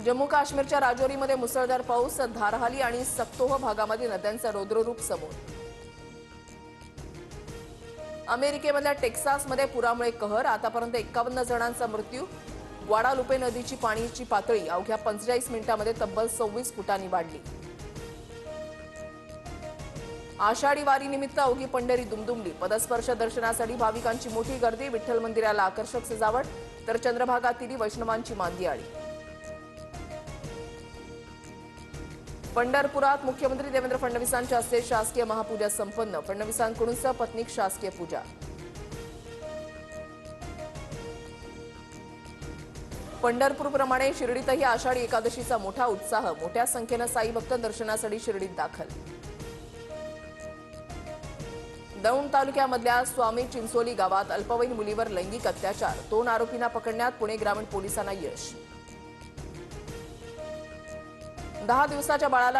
जम्मू काश्मीरच्या राजौरीमध्ये मुसळधार पाऊस, धारहाली आणि सक्तोह भागामध्ये नद्यांचं रौद्ररूप समोर. अमेरिकेमधल्या टेक्सासमध्ये पुरामुळे कहर, आतापर्यंत 51 जणांचा मृत्यू. ग्वाडालुपे नदीची पाण्याची पातळी अवघ्या 45 मिनिटांमध्ये तब्बल 26 फुटांनी वाढली. आषाढी वारीनिमित्त अवघी पंढरी दुमदुमली. पदस्पर्श दर्शनासाठी भाविकांची मोठी गर्दी. विठ्ठल मंदिराला आकर्षक सजावट, तर चंद्रभागातील वैष्णवांची मांदियाळी. पंढरपुरात मुख्यमंत्री देवेंद्र फडणवीसांच्या हस्ते शासकीय महापूजा संपन्न. फडणवीसांकडून सपत्नीक शासकीय पूजा. पंढरपूरप्रमाणे शिर्डीतही आषाढी एकादशीचा मोठा उत्साह. मोठ्या संख्येनं साई भक्त दर्शनासाठी शिर्डीत दाखल. दौंड तालुक्यामधल्या स्वामी चिंचोली गावात अल्पवयीन मुलीवर लैंगिक अत्याचार. 2 आरोपींना पकडण्यात पुणे ग्रामीण पोलिसांना यश. 10 दिवसाच्या बाळाला